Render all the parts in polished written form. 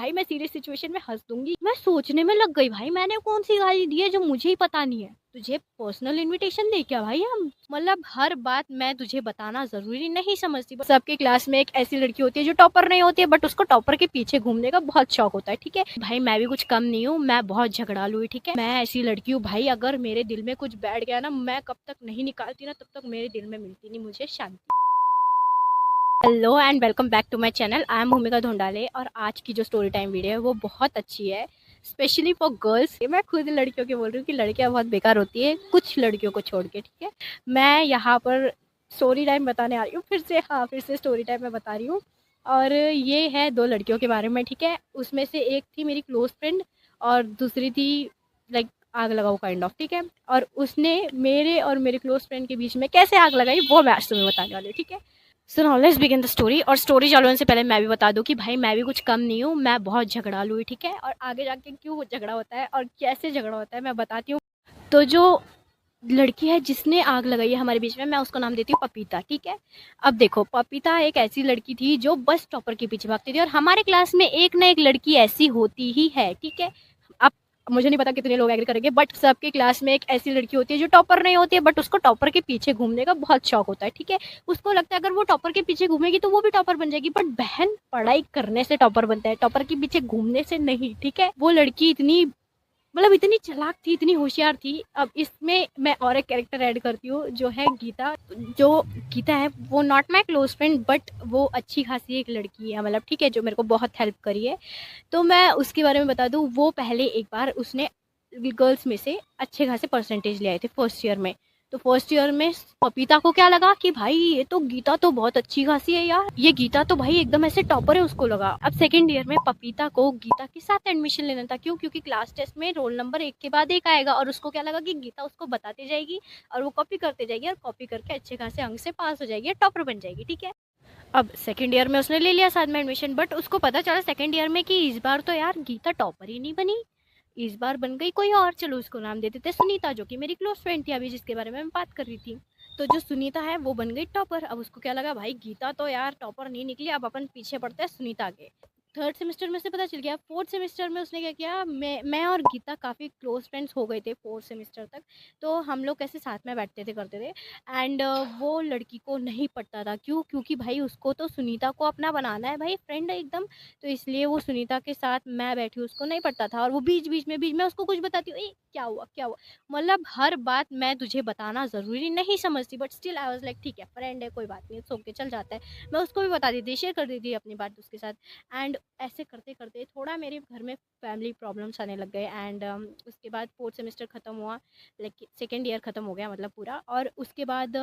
भाई मैं serious situation में हंस दूंगी। मैं सोचने में लग गई भाई मैंने कौन सी गाली दी है जो मुझे ही पता नहीं है। तुझे पर्सनल इनविटेशन दे क्या भाई हम, मतलब हर बात मैं तुझे बताना जरूरी नहीं समझती। सबके क्लास में एक ऐसी लड़की होती है जो टॉपर नहीं होती है बट उसको टॉपर के पीछे घूमने का बहुत शौक होता है। ठीक है भाई मैं भी कुछ कम नहीं हूँ, मैं बहुत झगड़ालू हूँ। ठीक है मैं ऐसी लड़की हूँ भाई, अगर मेरे दिल में कुछ बैठ गया ना, मैं कब तक नहीं निकालती ना तब तक मेरे दिल में मिलती नहीं मुझे शांति। Hello and welcome back to my channel. I am Bhoomika Dhondale और आज की जो स्टोरी टाइम वीडियो है वो बहुत अच्छी है, स्पेशली फॉर गर्ल्स। मैं खुद लड़कियों के बोल रही हूँ कि लड़कियां बहुत बेकार होती है कुछ लड़कियों को छोड़ के। ठीक है मैं यहाँ पर स्टोरी टाइम बताने आ रही हूँ फिर से स्टोरी टाइम मैं बता रही हूँ। और ये है दो लड़कियों के बारे में। ठीक है उसमें से एक थी मेरी क्लोज फ्रेंड और दूसरी थी लाइक आग लगाओ काइंड ऑफ। ठीक है और उसने मेरे और मेरे क्लोज फ्रेंड के बीच में कैसे आग लगाई वो मैं आज तुम्हें बताने वाली हूँ। ठीक है so now let's begin the story. और स्टोरी चालू होने से पहले मैं भी बता दूं कि भाई मैं भी कुछ कम नहीं हूँ, मैं बहुत झगड़ालू हूँ। ठीक है और आगे जाके क्यों झगड़ा होता है और कैसे झगड़ा होता है मैं बताती हूँ। तो जो लड़की है जिसने आग लगाई है हमारे बीच में, मैं उसको नाम देती हूँ पपीता। ठीक है अब देखो पपीता एक ऐसी लड़की थी जो बस टॉपर के पीछे भागती थी और हमारे क्लास में एक ना एक लड़की ऐसी होती ही है। ठीक है अब मुझे नहीं पता कितने लोग एग्री करेंगे बट सबके क्लास में एक ऐसी लड़की होती है जो टॉपर नहीं होती है बट उसको टॉपर के पीछे घूमने का बहुत शौक होता है। ठीक है उसको लगता है अगर वो टॉपर के पीछे घूमेगी तो वो भी टॉपर बन जाएगी, बट बहन पढ़ाई करने से टॉपर बनता है, टॉपर के पीछे घूमने से नहीं। ठीक है वो लड़की इतनी मतलब इतनी चालाक थी, इतनी होशियार थी। अब इसमें मैं और एक कैरेक्टर ऐड करती हूँ जो है गीता। जो गीता है वो not my close friend but वो अच्छी खासी एक लड़की है, मतलब ठीक है जो मेरे को बहुत हेल्प करी है। तो मैं उसके बारे में बता दूँ, वो पहले एक बार उसने गर्ल्स में से अच्छे खासे परसेंटेज ले आए थे फर्स्ट ईयर में। तो फर्स्ट ईयर में पपीता को क्या लगा कि भाई ये तो गीता तो बहुत अच्छी खासी है यार, ये गीता तो भाई एकदम ऐसे टॉपर है, उसको लगा। अब सेकंड ईयर में पपीता को गीता के साथ एडमिशन लेना था। क्यों? क्योंकि क्लास टेस्ट में रोल नंबर एक के बाद एक आएगा और उसको क्या लगा कि गीता उसको बताती जाएगी और वो कॉपी करते जाएगी और कॉपी करके अच्छे खासे अंक से पास हो जाएगी, टॉपर बन जाएगी। ठीक है अब सेकंड ईयर में उसने ले लिया साथ में एडमिशन, बट उसको पता चला सेकंड ईयर में कि इस बार तो यार गीता टॉपर ही नहीं बनी, इस बार बन गई कोई और। चलो उसको नाम देते थे सुनीता, जो कि मेरी क्लोज फ्रेंड थी अभी जिसके बारे में मैं बात कर रही थी। तो जो सुनीता है वो बन गई टॉपर। अब उसको क्या लगा भाई गीता तो यार टॉपर नहीं निकली, अब अपन पीछे पड़ते हैं सुनीता के। थर्ड सेमेस्टर में से पता चल गया। फोर्थ सेमेस्टर में उसने क्या किया, मैं और गीता काफ़ी क्लोज फ्रेंड्स हो गए थे फोर्थ सेमेस्टर तक। तो हम लोग कैसे साथ में बैठते थे करते थे। एंड वो लड़की को नहीं पड़ता था। क्यों? क्योंकि भाई उसको तो सुनीता को अपना बनाना है भाई, फ्रेंड है एकदम। तो इसलिए वो सुनीता के साथ मैं बैठी हूँ, उसको नहीं पड़ता था। और वो बीच में उसको कुछ बताती हूँ, ए क्या हुआ क्या हुआ, मतलब हर बात मैं तुझे बताना ज़रूरी नहीं समझती but still I was like ठीक है फ्रेंड है कोई बात नहीं, सो के चल जाता है। मैं उसको भी बता देती, शेयर कर देती अपनी बात उसके साथ। एंड ऐसे करते करते थोड़ा मेरे घर में फैमिली प्रॉब्लम्स आने लग गए। एंड उसके बाद फोर्थ सेमेस्टर ख़त्म हुआ, लाइक सेकेंड ईयर ख़त्म हो गया मतलब पूरा। और उसके बाद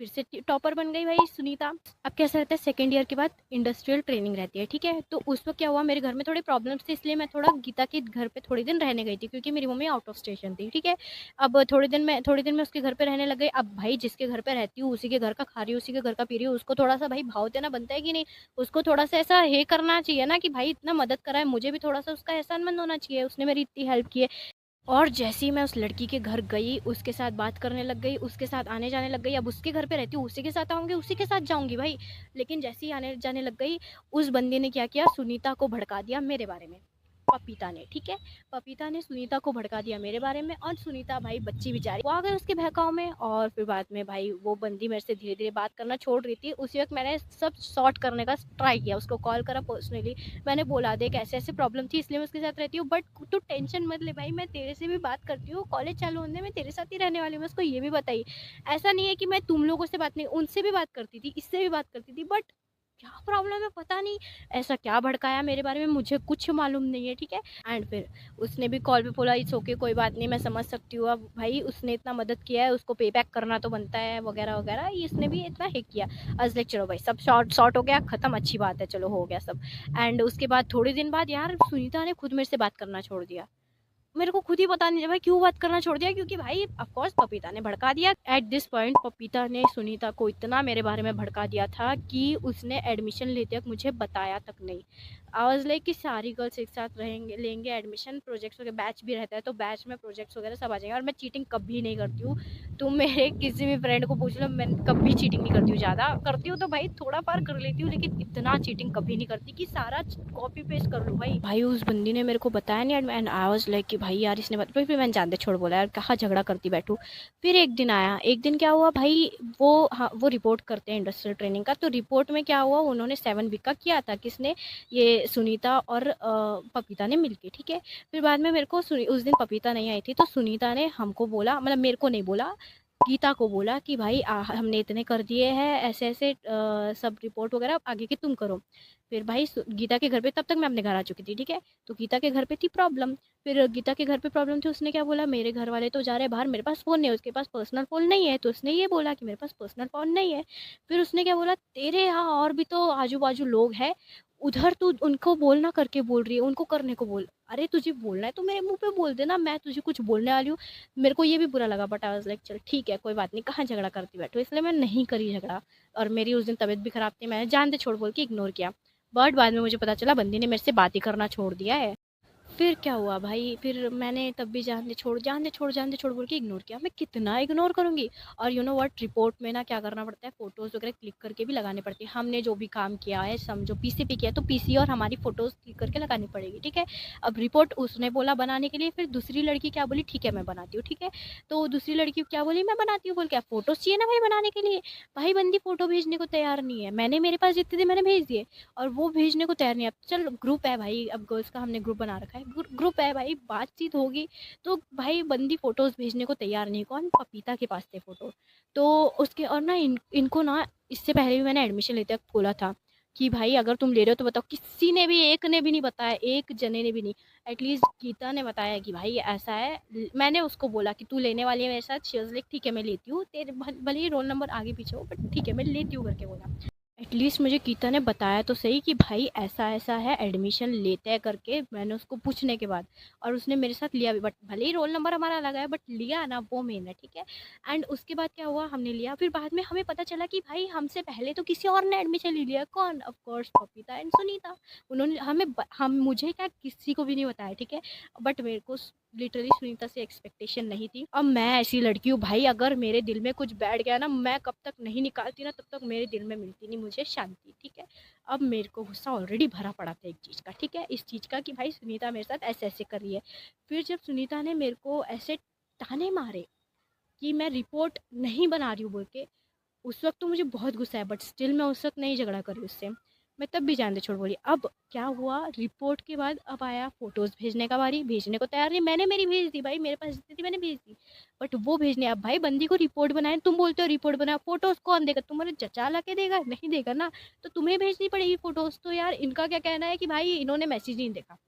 फिर से टॉपर बन गई भाई सुनीता। अब कैसा रहता है सेकेंड ईयर के बाद इंडस्ट्रियल ट्रेनिंग रहती है। ठीक है तो उस वक्त क्या हुआ, मेरे घर में थोड़े प्रॉब्लम्स थे इसलिए मैं थोड़ा गीता के घर पे थोड़ी दिन रहने गई थी क्योंकि मेरी मम्मी आउट ऑफ स्टेशन थी। ठीक है अब थोड़ी दिन में उसके घर पे रहने लग गई। अब भाई जिसके घर पे रहती हूँ उसी के घर का खा रही हूँ उसी के घर का पी रही हूँ, उसको थोड़ा सा भाई भाव देना बनता है कि नहीं। उसको थोड़ा सा ऐसा हे करना चाहिए ना कि भाई इतना मदद करा है, मुझे भी थोड़ा सा उसका एहसानमंद होना चाहिए, उसने मेरी इतनी हेल्प की है। और जैसे ही मैं उस लड़की के घर गई उसके साथ बात करने लग गई, उसके साथ आने जाने लग गई। अब उसके घर पे रहती हूँ उसी के साथ आऊँगी उसी के साथ जाऊँगी भाई। लेकिन जैसे ही आने जाने लग गई उस बंदी ने क्या किया, सुनीता को भड़का दिया मेरे बारे में, पपीता ने। ठीक है पपीता ने सुनीता को भड़का दिया मेरे बारे में और सुनीता भाई बच्ची बेचारी वो आ गई उसके बहकाव में। और फिर बाद में भाई वो बंदी मेरे से धीरे धीरे बात करना छोड़ रही थी। उसी वक्त मैंने सब सॉर्ट करने का ट्राई किया, उसको कॉल करा पर्सनली, मैंने बोला देख ऐसे ऐसे प्रॉब्लम थी इसलिए मैं उसके साथ रहती हूँ बट तू टेंशन मत ले भाई, मैं तेरे से भी बात करती हूँ, कॉलेज चालू होने में तेरे साथ ही रहने वाली हूँ। मैं उसको ये भी बताई, ऐसा नहीं है कि मैं तुम लोगों से बात नहीं, उनसे भी बात करती थी इससे भी बात करती थी, बट क्या प्रॉब्लम है पता नहीं, ऐसा क्या भड़काया मेरे बारे में मुझे कुछ मालूम नहीं है। ठीक है एंड फिर उसने भी कॉल पे बोला इट्स ओके कोई बात नहीं मैं समझ सकती हूँ, अब भाई उसने इतना मदद किया है उसको पे बैक करना तो बनता है वगैरह वगैरह, इसने भी इतना हिट किया। आज लाइक चलो भाई सब शॉर्ट हो गया ख़त्म, अच्छी बात है चलो हो गया सब। एंड उसके बाद थोड़े दिन बाद यार सुनीता ने खुद मेरे से बात करना छोड़ दिया। मेरे को खुद ही पता नहीं भाई क्यों बात करना छोड़ दिया, क्योंकि भाई ऑफ कोर्स पपीता ने भड़का दिया। एट दिस पॉइंट पपीता ने सुनीता को इतना मेरे बारे में भड़का दिया था कि उसने एडमिशन लेते वक्त मुझे बताया तक नहीं। आई वाज़ लाइक कि सारी गर्ल्स एक साथ रहेंगे, लेंगे एडमिशन, प्रोजेक्ट्स वगैरह, बैच भी रहता है तो बैच में प्रोजेक्ट्स वगैरह सब आ जाएंगे। और मैं चीटिंग कभी नहीं करती हूँ, तुम मेरे किसी भी फ्रेंड को पूछ लो, मैं कभी चीटिंग नहीं करती हूँ। ज़्यादा करती हूँ तो भाई थोड़ा पार कर लेती हूँ, लेकिन इतना चीटिंग कभी नहीं करती कि सारा कॉपी पेस्ट कर लूँ। भाई उस बंदी ने मेरे को बताया नहीं एंड आई वाज़ लाइक कि भाई यार इसने बताया, फिर मैंने जानते छोड़ बोला यार कहाँ झगड़ा करती बैठूँ। फिर एक दिन आया, एक दिन क्या हुआ भाई, वो हाँ वो रिपोर्ट करते हैं इंडस्ट्रियल ट्रेनिंग का, तो रिपोर्ट में क्या हुआ, उन्होंने 7 वीक का किया था, किसने, ये सुनीता और पपीता ने मिलके, ठीक है। फिर बाद में मेरे को उस दिन पपीता नहीं आई थी, तो सुनीता ने हमको बोला, मतलब मेरे को नहीं बोला, गीता को बोला कि भाई हमने इतने कर दिए हैं ऐसे ऐसे सब रिपोर्ट वगैरह, आगे के तुम करो। फिर भाई गीता के घर पे, तब तक मैं अपने घर आ चुकी थी, ठीक है। तो गीता के घर पे थी प्रॉब्लम, फिर गीता के घर पे प्रॉब्लम थी, उसने क्या बोला, मेरे घर वाले तो जा रहे हैं बाहर, मेरे पास फ़ोन नहीं है, उसके पास पर्सनल फ़ोन नहीं है, तो उसने ये बोला कि मेरे पास पर्सनल फ़ोन नहीं है। फिर उसने क्या बोला, तेरे यहाँ और भी तो आजू बाजू लोग हैं, उधर तू उनको बोलना करके बोल रही है, उनको करने को बोल। अरे तुझे बोलना है तो मेरे मुंह पे बोल देना, मैं तुझे कुछ बोलने वाली हूँ। मेरे को ये भी बुरा लगा, बट आई वाज लाइक चल ठीक है कोई बात नहीं, कहाँ झगड़ा करती बैठो, इसलिए मैं नहीं करी झगड़ा। और मेरी उस दिन तबीयत भी खराब थी, मैंने जानते छोड़ बोल के इग्नोर किया। बट बाद में मुझे पता चला बंदी ने मेरे से बात ही करना छोड़ दिया है। फिर क्या हुआ भाई, फिर मैंने तब भी जानते छोड़ बोल के इग्नोर किया। मैं कितना इग्नोर करूँगी। और यू नो व्हाट, रिपोर्ट में ना क्या करना पड़ता है, फ़ोटोज़ वगैरह क्लिक करके भी लगाने पड़ती है। हमने जो भी काम किया है, समझो पीसी पे किया है, तो पीसी और हमारी फ़ोटोज़ क्लिक करके लगानी पड़ेगी, ठीक है। अब रिपोर्ट उसने बोला बनाने के लिए, फिर दूसरी लड़की क्या बोली, ठीक है मैं बनाती हूँ, ठीक है। तो दूसरी लड़की क्या बोली, मैं बनाती हूँ बोल के, फ़ोटोज़ चाहिए ना भाई बनाने के लिए। भाई बंदी फ़ोटो भेजने को तैयार नहीं है, मैंने, मेरे पास जितने थे मैंने भेज दिए, और वो भेजने को तैयार नहीं है। अब चल ग्रुप है भाई, अब गर्ल्स का हमने ग्रुप बना रखा है, ग्रुप है भाई, बातचीत होगी। तो भाई बंदी फ़ोटोज़ भेजने को तैयार नहीं, कौन, पपीता के पास थे फ़ोटो। तो उसके और ना इनको ना, इससे पहले भी मैंने एडमिशन लेते वक्त बोला था कि भाई अगर तुम ले रहे हो तो बताओ। किसी ने भी, एक ने भी नहीं बताया, एक जने ने भी नहीं। एटलीस्ट गीता ने बताया कि भाई ऐसा है। मैंने उसको बोला कि तू लेने वाली है मेरे साथ, शी वाज़ लाइक ठीक है मैं लेती हूँ, तेरे भले ही रोल नंबर आगे पीछे हो बट ठीक है मैं लेती हूँ करके बोला। एटलीस्ट मुझे गीता ने बताया तो सही कि भाई ऐसा ऐसा है, एडमिशन लेते हैं करके, मैंने उसको पूछने के बाद। और उसने मेरे साथ लिया भी, बट भले ही रोल नंबर हमारा अलग है बट लिया ना, वो मेन है, ठीक है। एंड उसके बाद क्या हुआ, हमने लिया, फिर बाद में हमें पता चला कि भाई हमसे पहले तो किसी और ने एडमिशन ले लिया। कौन, ऑफ कोर्स पपीता एंड सुनीता। उन्होंने हम मुझे क्या, किसी को भी नहीं बताया, ठीक है। बट मेरे को लिटरली सुनीता से एक्सपेक्टेशन नहीं थी। अब मैं ऐसी लड़की हूँ भाई, अगर मेरे दिल में कुछ बैठ गया ना, मैं कब तक नहीं निकालती ना, तब तक मेरे दिल में मिलती नहीं मुझे शांति, ठीक है। अब मेरे को गुस्सा ऑलरेडी भरा पड़ा था एक चीज़ का, ठीक है, इस चीज़ का कि भाई सुनीता मेरे साथ ऐसे ऐसे कर रही है। फिर जब सुनीता ने मेरे को ऐसे ताने मारे कि मैं रिपोर्ट नहीं बना रही हूँ बोल के, उस वक़्त तो मुझे बहुत गुस्सा आया, बट स्टिल मैं उस वक़्त नहीं झगड़ा करी उससे। मैं तब भी जानते छोड़ बोली। अब क्या हुआ, रिपोर्ट के बाद अब आया फ़ोटोज़ भेजने का बारी, भेजने को तैयार नहीं, मैंने मेरी भेज दी भाई, मेरे पास जितनी थी मैंने भेज दी। बट वो भेजने, अब भाई बंदी को रिपोर्ट बनाए, तुम बोलते हो रिपोर्ट बना, फ़ोटोज़ कौन देगा, तुम्हारे चचा ला के देगा? नहीं देगा ना, तो तुम्हें भेजनी पड़ेगी फ़ोटोज़। तो यार इनका क्या कहना है कि भाई इन्होंने मैसेज नहीं देखा।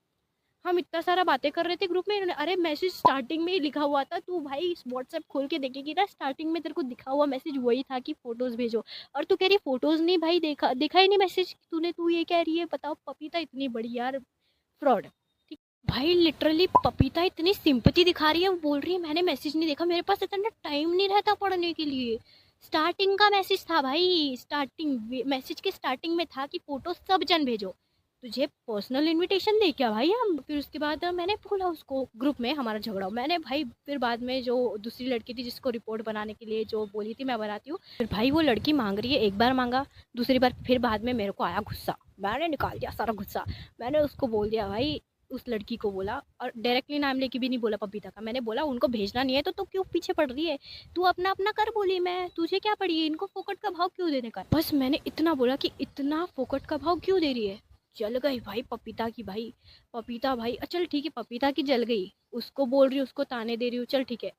हम इतना सारा बातें कर रहे थे ग्रुप में, इन्होंने, अरे मैसेज स्टार्टिंग में ही लिखा हुआ था, तू भाई व्हाट्सएप खोल के देखेगी ना, स्टार्टिंग में तेरे को दिखा हुआ मैसेज वही था कि फ़ोटोज़ भेजो। और तू कह रही है फ़ोटोज़ नहीं, भाई देखा देखा ही नहीं मैसेज तूने, तू ये कह रही है, बताओ पपीता इतनी बड़ी यार फ्रॉड। ठीक भाई, लिटरली पपीता इतनी सिंपैथी दिखा रही है, वो बोल रही है मैंने मैसेज नहीं देखा, मेरे पास इतना टाइम नहीं रहता पढ़ने के लिए। स्टार्टिंग का मैसेज था भाई, स्टार्टिंग मैसेज के स्टार्टिंग में था कि फ़ोटो सब जन भेजो, तुझे पर्सनल इनविटेशन दे क्या भाई हम। फिर उसके बाद मैंने बोला उसको, ग्रुप में हमारा झगड़ा हुआ, मैंने भाई, फिर बाद में जो दूसरी लड़की थी जिसको रिपोर्ट बनाने के लिए जो बोली थी मैं बनाती हूँ, फिर भाई वो लड़की मांग रही है, एक बार मांगा, दूसरी बार, फिर बाद में मेरे को आया गुस्सा, मैंने निकाल दिया सारा गुस्सा। मैंने उसको बोल दिया भाई, उस लड़की को बोला, और डायरेक्टली नाम लेके भी नहीं बोला पपीता का, मैंने बोला उनको भेजना नहीं है तो क्यों पीछे पड़ रही है, तू अपना अपना कर, बोली मैं, तुझे क्या पड़ी है, इनको फोकट का भाव क्यों देने का। बस मैंने इतना बोला कि इतना फोकट का भाव क्यों दे रही है। जल गई भाई पपीता की, भाई पपीता भाई, चल ठीक है पपीता की जल गई, उसको बोल रही हूँ, उसको ताने दे रही हूँ, चल ठीक है।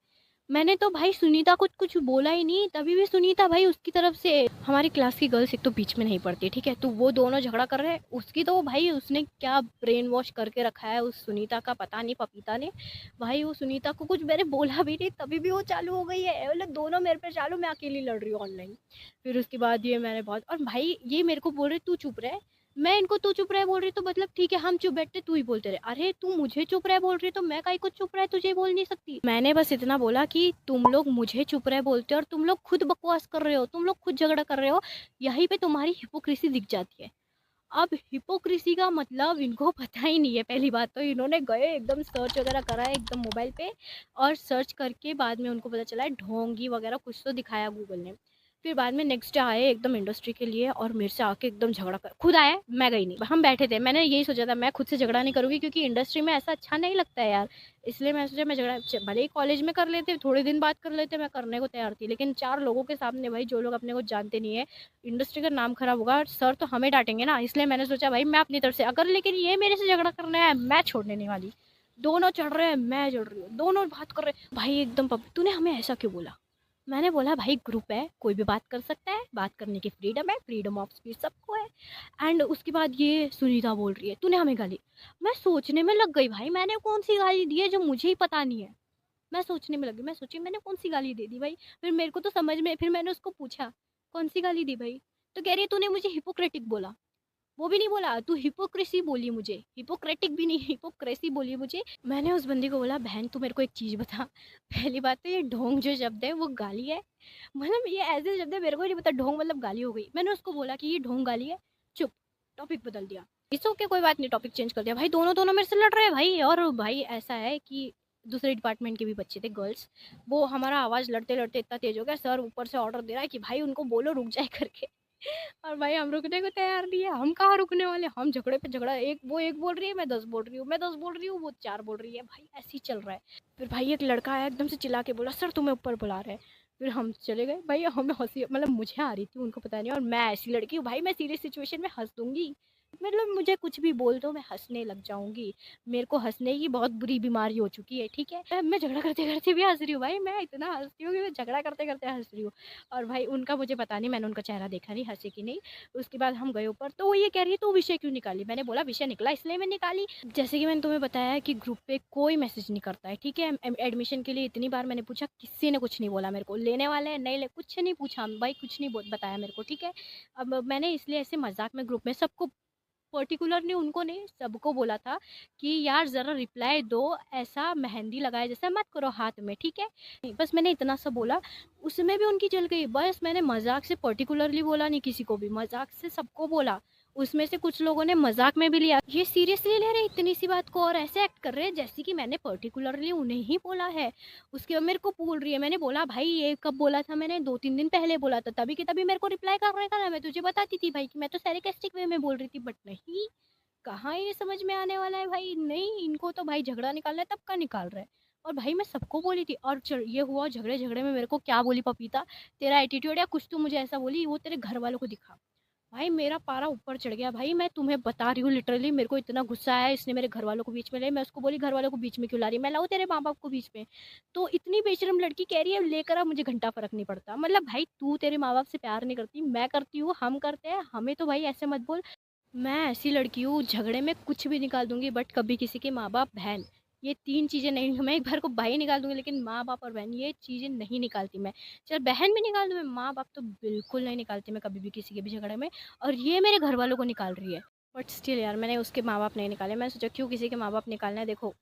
मैंने तो भाई सुनीता को कुछ बोला ही नहीं, तभी भी सुनीता भाई उसकी तरफ से, हमारी क्लास की गर्ल्स एक तो बीच में नहीं पड़ती, ठीक है, तो वो दोनों झगड़ा कर रहे हैं, उसकी तो भाई उसने क्या ब्रेन वॉश करके रखा है उस सुनीता का, पता नहीं पपीता ने। भाई वो सुनीता को कुछ मैंने बोला भी नहीं, तभी भी वो चालू हो गई है, मतलब दोनों मेरे पे चालू, मैं अकेली लड़ रही हूँ ऑनलाइन। फिर उसके बाद ये मैंने बहुत, और भाई ये मेरे को बोल रहे तू चुप रहे, मैं इनको तू चुप रहे बोल रही, तो मतलब ठीक है हम चुप बैठते, तू ही बोलते रहे। अरे तू मुझे चुप रहे बोल रही तो मैं काहे को चुप रहे तुझे बोल नहीं सकती। मैंने बस इतना बोला कि तुम लोग मुझे चुप रहे बोलते हो और तुम लोग खुद बकवास कर रहे हो, तुम लोग खुद झगड़ा कर रहे हो, यहीं पे तुम्हारी हिपोक्रेसी दिख जाती है। अब हिपोक्रेसी का मतलब इनको पता ही नहीं है। पहली बात तो इन्होंने गए एकदम सर्च वगैरह करा है एकदम मोबाइल पे, और सर्च करके बाद में उनको पता चला है ढोंगी वगैरह कुछ तो दिखाया गूगल ने। फिर बाद में नेक्स्ट डे आए एकदम इंडस्ट्री के लिए और मेरे से आके एकदम झगड़ा कर, खुद आए, मैं गई नहीं। हम बैठे थे, मैंने यही सोचा था मैं खुद से झगड़ा नहीं करूँगी क्योंकि इंडस्ट्री में ऐसा अच्छा नहीं लगता है यार। इसलिए मैं सोचा मैं झगड़ा भले ही कॉलेज में कर लेते, थोड़े दिन बाद कर लेते, मैं करने को तैयार थी, लेकिन 4 लोगों के सामने भाई जो लोग अपने को जानते नहीं है, इंडस्ट्री का नाम खराब होगा, सर तो हमें डांटेंगे ना। इसलिए मैंने सोचा भाई मैं अपनी तरफ से अगर, लेकिन ये मेरे से झगड़ा करना है मैं छोड़ने नहीं वाली। दोनों चढ़ रहे हैं, मैं चढ़ रही हूँ, दोनों बात कर रहे हैं भाई एकदम तूने हमें ऐसा क्यों बोला? मैंने बोला भाई ग्रुप है, कोई भी बात कर सकता है, बात करने की फ्रीडम है, फ्रीडम ऑफ स्पीच सबको है। एंड उसके बाद ये सुनीता बोल रही है तूने हमें गाली। मैं सोचने में लग गई भाई मैंने कौन सी गाली दी है जो मुझे ही पता नहीं है। मैं सोचने में लगी, मैं सोची मैंने कौन सी गाली दे दी भाई। फिर मेरे को तो समझ में, फिर मैंने उसको पूछा कौन सी गाली दी भाई? तो कह रही है तूने मुझे हिपोक्रेटिक बोला। वो भी नहीं बोला, तू हिपोक्रेसी बोली मुझे, हिपोक्रेटिक भी नहीं, हिपोक्रेसी बोली मुझे। मैंने उस बंदी को बोला बहन तू मेरे को एक चीज़ बता, पहली बात तो ये ढोंग जो शब्द है वो गाली है? मतलब ये ऐसे शब्द है मेरे को नहीं पता, ढोंग मतलब गाली हो गई। मैंने उसको बोला कि ये ढोंग गाली है, चुप, टॉपिक बदल दिया। इट्स ओके कोई बात नहीं, टॉपिक चेंज कर दिया। भाई दोनों दोनों मेरे से लड़ रहे हैं भाई। और भाई ऐसा है कि दूसरे डिपार्टमेंट के भी बच्चे थे गर्ल्स, वो हमारा आवाज़ लड़ते लड़ते इतना तेज हो गया, सर ऊपर से ऑर्डर दे रहा है कि भाई उनको बोलो रुक जाए करके। और भाई हम रुकने को तैयार नहीं है, हम कहाँ रुकने वाले, हम झगड़े पे झगड़ा, एक वो एक बोल रही है, मैं 10 बोल रही हूँ, मैं 10 बोल रही हूँ, वो 4 बोल रही है, भाई ऐसे ही चल रहा है। फिर भाई एक लड़का आया एकदम से चिल्ला के बोला सर तुम्हें ऊपर बुला रहे हैं। फिर हम चले गए भाई, हमें हंसी मतलब मुझे आ रही थी, उनको पता नहीं। और मैं ऐसी लड़की हूँ भाई, मैं सीरियस सिचुएशन में हंस दूंगी, मतलब मुझे कुछ भी बोल दो मैं हंसने लग जाऊंगी। मेरे को हंसने की बहुत बुरी बीमारी हो चुकी है, ठीक है। मैं झगड़ा करते करते भी हंस रही हूँ भाई, मैं इतना हंसती हूँ कि मैं झगड़ा करते करते हंस रही हूँ। और भाई उनका मुझे पता नहीं, मैंने उनका चेहरा देखा नहीं, हंसे कि नहीं। उसके बाद हम गए ऊपर, तो वो ये कह रही है तो विषय क्यों निकाली? मैंने बोला विषय निकला इसलिए मैं निकाली। जैसे कि मैंने तुम्हें बताया है कि ग्रुप पे कोई मैसेज नहीं करता है, ठीक है। एडमिशन के लिए इतनी बार मैंने पूछा, किसी ने कुछ नहीं बोला मेरे को, लेने वाले हैं नहीं ले, कुछ नहीं पूछा भाई, कुछ नहीं बताया मेरे को, ठीक है। अब मैंने इसलिए ऐसे मजाक में ग्रुप में सबको, पर्टिकुलरली उनको नहीं सबको बोला था कि यार ज़रा रिप्लाई दो, ऐसा मेहंदी लगाए जैसा मत करो हाथ में, ठीक है। बस मैंने इतना सा बोला, उसमें भी उनकी जल गई। बस मैंने मजाक से पर्टिकुलरली बोला नहीं किसी को भी, मजाक से सबको बोला। उसमें से कुछ लोगों ने मजाक में भी लिया, ये सीरियसली ले रहे इतनी सी बात को, और ऐसे एक्ट कर रहे हैं जैसे कि मैंने पर्टिकुलरली उन्हें ही बोला है। उसके बाद मेरे को बोल रही है, मैंने बोला भाई ये कब बोला था? मैंने 2-3 दिन पहले बोला था, तभी की तभी मेरे को रिप्लाई करने का ना, मैं तुझे बताती थी भाई कि मैं तो सैरिकास्टिक वे में बोल रही थी, बट नहीं, कहाँ ये समझ में आने वाला है भाई। नहीं, इनको तो भाई झगड़ा निकालना है तब का निकाल रहा है। और भाई मैं सबको बोली थी, और ये हुआ झगड़े झगड़े में मेरे को क्या बोली पपीता, तेरा एटीट्यूड या कुछ तो मुझे ऐसा बोली, वो तेरे घर वालों को दिखा। भाई मेरा पारा ऊपर चढ़ गया भाई, मैं तुम्हें बता रही हूँ लिटरली, मेरे को इतना गुस्सा आया, इसने मेरे घर वालों को बीच में ले। मैं उसको बोली घर वालों को बीच में क्यों ला रही, मैं लाऊं तेरे माँ बाप को बीच में? तो इतनी बेशरम लड़की कह रही है लेकर आ, मुझे घंटा फर्क नहीं पड़ता। मतलब भाई तू तेरे माँ बाप से प्यार नहीं करती, मैं करती हूँ, हम करते हैं, हमें तो भाई ऐसे मत बोल। मैं ऐसी लड़की हूँ झगड़े में कुछ भी निकाल दूंगी, बट कभी किसी के माँ बाप बहन, ये 3 चीज़ें नहीं। मैं एक बार को भाई निकाल दूंगी लेकिन माँ बाप और बहन ये चीज़ें नहीं निकालती मैं। चल बहन भी निकाल दूँ, मैं माँ बाप तो बिल्कुल नहीं निकालती मैं कभी भी किसी के भी झगड़े में। और ये मेरे घर वालों को निकाल रही है, बट स्टिल यार मैंने उसके माँ बाप नहीं निकाले। मैं सोचा क्यों किसी के माँ बाप निकालना है, देखो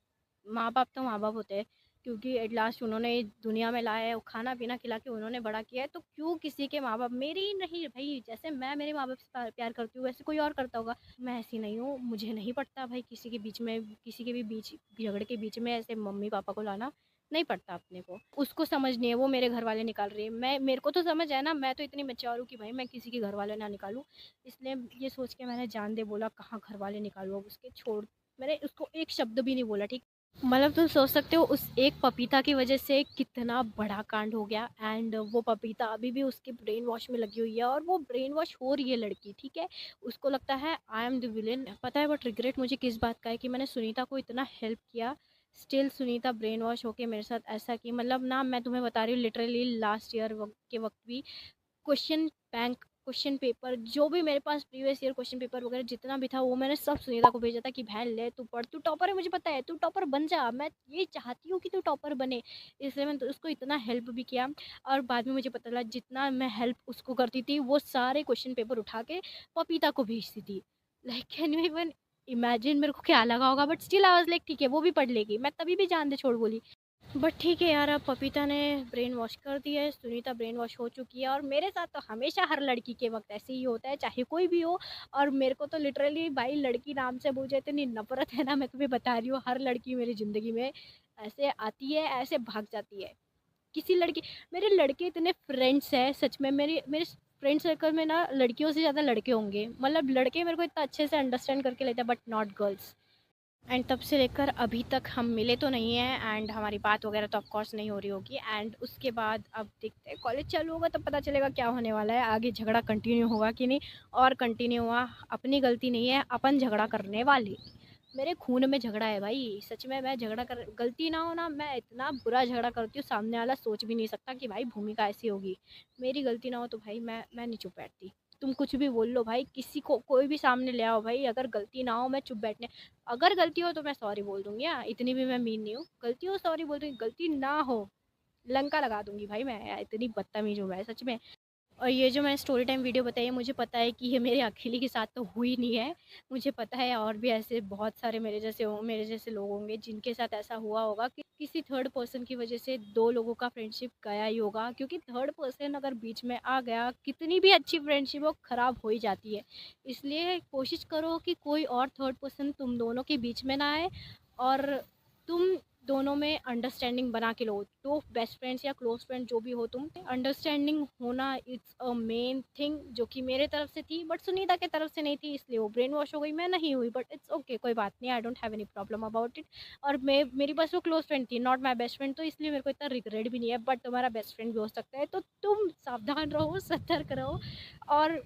माँ बाप तो माँ बाप होते हैं, क्योंकि एट लास्ट उन्होंने दुनिया में लाया है, वो खाना पीना खिला के उन्होंने बड़ा किया है, तो क्यों किसी के माँ बाप, मेरे ही नहीं भाई, जैसे मैं मेरे माँ बाप से प्यार करती हूँ वैसे कोई और करता होगा। मैं ऐसी नहीं हूँ, मुझे नहीं पड़ता भाई किसी के बीच में, किसी के भी बीच झगड़े के बीच में ऐसे मम्मी पापा को लाना नहीं पड़ता अपने को। उसको समझ नहीं है, वो मेरे घर वाले निकाल रही है, मैं, मेरे को तो समझ है ना, मैं तो इतनी मैच्योर हूँ कि भाई मैं किसी के घर वाले ना निकालूं। इसलिए ये सोच के मैंने जान दे बोला कहाँ घर वाले निकालू अब उसके, छोड़। मैंने उसको एक शब्द भी नहीं बोला, ठीक। मतलब तुम सोच सकते हो उस एक पपीता की वजह से कितना बड़ा कांड हो गया। एंड वो पपीता अभी भी उसके ब्रेन वॉश में लगी हुई है, और वो ब्रेन वॉश हो रही है लड़की, ठीक है। उसको लगता है आई एम द विलेन। पता है बट रिग्रेट मुझे किस बात का है कि मैंने सुनीता को इतना हेल्प किया, स्टिल सुनीता ब्रेन वॉश होके मेरे साथ ऐसा की, मतलब ना मैं तुम्हें बता रही हूँ लिटरली लास्ट ईयर के वक्त भी क्वेश्चन बैंक, क्वेश्चन पेपर जो भी मेरे पास प्रीवियस ईयर क्वेश्चन पेपर वगैरह जितना भी था वो मैंने सब सुनीता को भेजा था कि बहन ले तू पढ़, तू टॉपर है मुझे पता है, तू टॉपर बन जा, मैं ये चाहती हूँ कि तू टॉपर बने। इसलिए मैंने तो उसको इतना हेल्प भी किया। और बाद में मुझे पता चला जितना मैं हेल्प उसको करती थी वो सारे क्वेश्चन पेपर उठा के पपीता को भेजती थी। Like can you even imagine मेरे को क्या लगा होगा, but still I was like ठीक है वो भी पढ़ लेगी, मैं तभी भी जान दे छोड़ बोली। बट ठीक है यार, अब पपीता ने ब्रेन वॉश कर दिया है, सुनीता ब्रेन वॉश हो चुकी है। और मेरे साथ तो हमेशा हर लड़की के वक्त ऐसे ही होता है, चाहे कोई भी हो। और मेरे को तो लिटरली भाई लड़की नाम से मुझे इतनी नफरत है ना, मैं तुम्हें बता रही हूँ। हर लड़की मेरी ज़िंदगी में ऐसे आती है, ऐसे भाग जाती है। किसी लड़की, मेरे लड़के इतने फ्रेंड्स हैं सच में, मेरी मेरे फ्रेंड सर्कल में ना लड़कियों से ज़्यादा लड़के होंगे। मतलब लड़के मेरे को इतना अच्छे से अंडरस्टैंड करके लेते हैं, बट नॉट गर्ल्स। एंड तब से लेकर अभी तक हम मिले तो नहीं हैं, एंड हमारी बात वगैरह तो ऑफकोर्स नहीं हो रही होगी। एंड उसके बाद अब देखते हैं, कॉलेज चालू होगा तब पता चलेगा क्या होने वाला है, आगे झगड़ा कंटिन्यू होगा कि नहीं। और कंटिन्यू हुआ, अपनी गलती नहीं है, अपन झगड़ा करने वाले। मेरे खून में झगड़ा है भाई, सच में। मैं झगड़ा कर, गलती ना हो ना, मैं इतना बुरा झगड़ा करती हूँ, सामने वाला सोच भी नहीं सकता कि भाई भूमिका ऐसी होगी। मेरी गलती ना हो तो भाई मैं नहीं चुप बैठती। तुम कुछ भी बोल लो भाई, किसी को कोई भी सामने ले आओ भाई, अगर गलती ना हो मैं चुप बैठने। अगर गलती हो तो मैं सॉरी बोल दूंगी, हाँ, इतनी भी मैं मीन नहीं हूँ। गलती हो सॉरी बोल दूंगी, गलती ना हो लंका लगा दूंगी भाई मैं, इतनी बदतमीज हूँ मैं सच में। और ये जो मैंने स्टोरी टाइम वीडियो बताई है, मुझे पता है कि ये मेरे अकेले के साथ तो हुई नहीं है। मुझे पता है और भी ऐसे बहुत सारे मेरे जैसे लोग होंगे जिनके साथ ऐसा हुआ होगा कि किसी थर्ड पर्सन की वजह से दो लोगों का फ्रेंडशिप गया ही होगा। क्योंकि थर्ड पर्सन अगर बीच में आ गया, कितनी भी अच्छी फ्रेंडशिप हो ख़राब हो ही जाती है। इसलिए कोशिश करो कि कोई और थर्ड पर्सन तुम दोनों के बीच में ना आए, और तुम दोनों में अंडरस्टैंडिंग बना के लो। तो बेस्ट फ्रेंड्स या क्लोज फ्रेंड जो भी हो, तुम अंडरस्टैंडिंग होना इट्स अ मेन थिंग, जो कि मेरे तरफ से थी बट सुनीता की तरफ से नहीं थी, इसलिए वो ब्रेन वॉश हो गई, मैं नहीं हुई। बट इट्स ओके, कोई बात नहीं, I don't have any problem about it. और मेरी बस वो क्लोज फ्रेंड थी, नॉट माई बेस्ट फ्रेंड, तो इसलिए मेरे को इतना रिग्रेट भी नहीं है। बट तुम्हारा बेस्ट फ्रेंड भी हो सकता है, तो तुम सावधान रहो, सतर्क रहो। और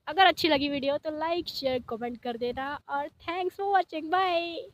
अगर अच्छी लगी वीडियो तो लाइक शेयर कमेंट कर देना। और थैंक्स फॉर वॉचिंग, बाय।